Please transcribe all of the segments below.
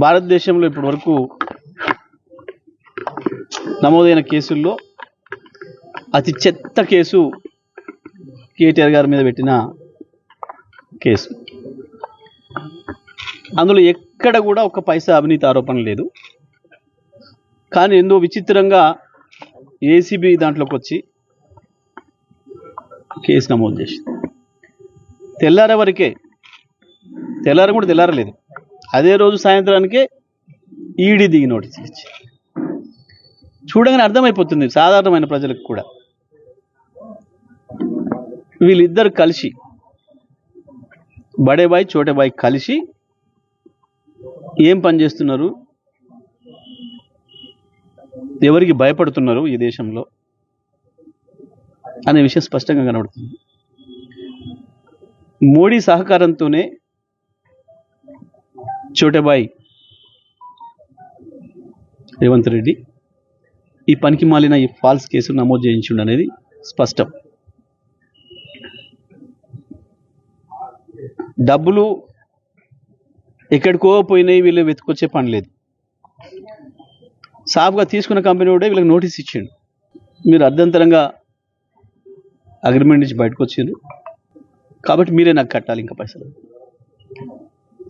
భారతదేశంలో ఇప్పటి వరకు నమోదైన కేసుల్లో అతి చెత్త కేసు కేటీఆర్ గారి మీద పెట్టిన కేసు. అందులో ఎక్కడ కూడా ఒక పైసా అవినీతి ఆరోపణ లేదు. కానీ ఎంతో విచిత్రంగా ఏసీబీ దాంట్లోకి వచ్చి కేసు నమోదు చేసింది. తెల్లారే వరకే, కూడా తెల్లారలేదు, అదే రోజు సాయంత్రానికే ఈడీ దిగి నోటీస్ ఇచ్చి చూడగానే అర్థమైపోతుంది సాధారణమైన ప్రజలకు కూడా, వీళ్ళిద్దరు కలిసి బడే బాయ్ చోటే బాయ్ కలిసి ఏం పని చేస్తున్నారు, ఎవరికి భయపడుతున్నారు ఈ దేశంలో అనే విషయం స్పష్టంగా కనబడుతుంది. మోడీ సహకారంతోనే చోటేబాయ్ రేవంత్ రెడ్డి ఈ పనికి మాలిన ఈ ఫాల్స్ కేసు నమోదు చేయించుండు అనేది స్పష్టం. డబ్బులు ఎక్కడికో పోయినాయి, వీళ్ళు వెతుకొచ్చే పని లేదు. సాఫ్గా తీసుకున్న కంపెనీ కూడా వీళ్ళకి నోటీస్ ఇచ్చిండు, మీరు అర్ధంతరంగా అగ్రిమెంట్ నుంచి బయటకు వచ్చిండ్రు కాబట్టి మీరే నాకు కట్టాలి ఇంకా పైసలు.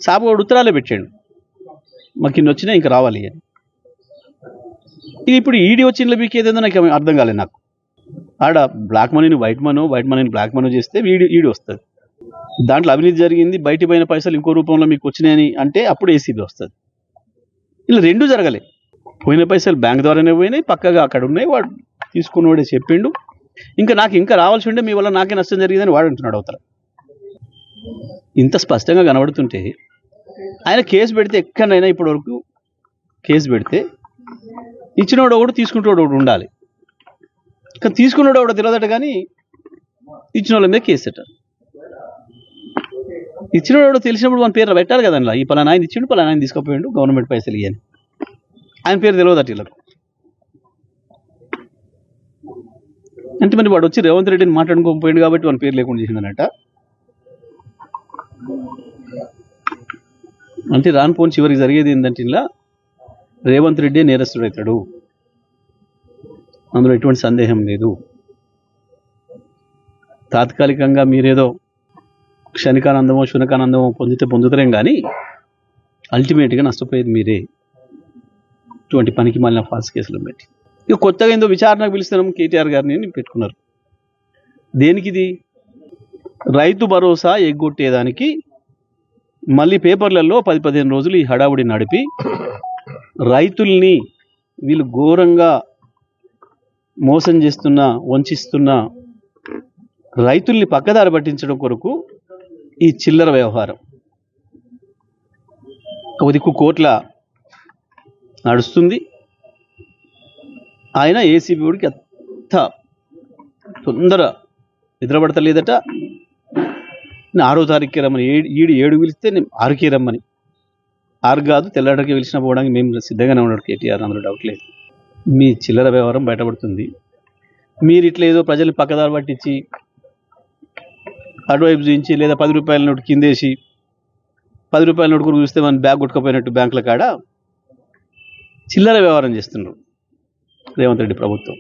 సాఫ్గా ఉత్తరాలే పెట్టాడు, మాకు ఇన్ని వచ్చినా ఇంకా రావాలి అని. ఇప్పుడు ఈడీ వచ్చిన మీకు ఏదేందో నాకు అర్థం కాలేదు. నాకు ఆడ బ్లాక్ మనీని వైట్ మనీని బ్లాక్ మనీ చేస్తే ఈడీ వస్తుంది. దాంట్లో అవినీతి జరిగింది, బయట పోయిన పైసలు ఇంకో రూపంలో మీకు వచ్చినాయని అంటే అప్పుడు ఏసీబీ వస్తుంది. ఇలా రెండూ జరగలే. పోయిన పైసలు బ్యాంక్ ద్వారానే పోయినాయి, పక్కగా అక్కడ ఉన్నాయి, వాడు తీసుకున్నవాడే చెప్పిండు. నాకు ఇంకా రావాల్సి ఉండే, మీ వల్ల నాకే నష్టం జరిగిందని వాడు అంటున్నాడు అవతల. ఇంత స్పష్టంగా కనబడుతుంటే ఆయన కేసు పెడితే, ఎక్కడైనా ఇప్పటి వరకు కేసు పెడితే ఇచ్చినోడు ఒకడు తీసుకుంటాడు ఒకటి ఉండాలి. కానీ తీసుకున్నాడు ఒకటి తెలియదట, కానీ ఇచ్చిన వాళ్ళ మీద కేసు అట. ఇచ్చినోడు తెలిసినప్పుడు మన పేరు పెట్టాలి కదండి. ఈ పలానా ఆయన ఇచ్చిండు, పలానా ఆయన తీసుకుపోయిండు, గవర్నమెంట్ పైసలు ఇవ్వని ఆయన పేరు తెలియదట వీళ్ళకు. అంటే మరి వాడు వచ్చి రేవంత్ రెడ్డిని మాట్లాడుకోకపోయిండు కాబట్టి వాని పేరు లేకుండా చేసిందనట. అంటే రాను చివరికి జరిగేది ఏంటంటే ఇలా రేవంత్ రెడ్డి నేరస్తుడు అవుతాడు, అందులో ఎటువంటి సందేహం లేదు. తాత్కాలికంగా మీరేదో క్షణికానందమో శునకానందమో పొందుతారేం కానీ అల్టిమేట్గా నష్టపోయేది మీరే, ఇటువంటి పనికి మాలిన ఫాల్స్ కేసులు పెట్టి. ఇక కొత్తగా ఏందో విచారణకు పిలుస్తున్నాం కేటీఆర్ గారిని పెట్టుకున్నారు. దేనికి ఇది? రైతు భరోసా ఎగ్గొట్టేదానికి మళ్ళీ పేపర్లలో 10-15 రోజులు ఈ హడావుడి నడిపి రైతుల్ని వీళ్ళు ఘోరంగా మోసం చేస్తున్నా, వంచిస్తున్నా రైతుల్ని పక్కదారి పట్టించడం కొరకు ఈ చిల్లర వ్యవహారం ఒక దిక్కు కోట్ల నడుస్తుంది. ఆయన ఏసీబీడికి అంత తొందర నిద్రపడతలేదట. 6వ తారీఖుకి రమ్మని, 7 పిలిస్తే నేను 6కి రమ్మని, 6 కాదు తెల్లడికి పిలిచిన పోవడానికి మేము సిద్ధంగానే ఉన్నాడు కేటీఆర్, అందులో డౌట్ లేదు. మీ చిల్లర వ్యవహారం బయటపడుతుంది. మీరు ఇట్లా ఏదో ప్రజల్ని పక్కదారి పట్టించి అటువైపు చూపించి, లేదా 10 రూపాయల నోటు కిందేసి 10 రూపాయల నోటు కూడా చూస్తే మన బ్యాగ్ కొట్టుకపోయినట్టు బ్యాంకుల కాడ చిల్లర వ్యవహారం చేస్తున్నారు రేవంత్ రెడ్డి ప్రభుత్వం.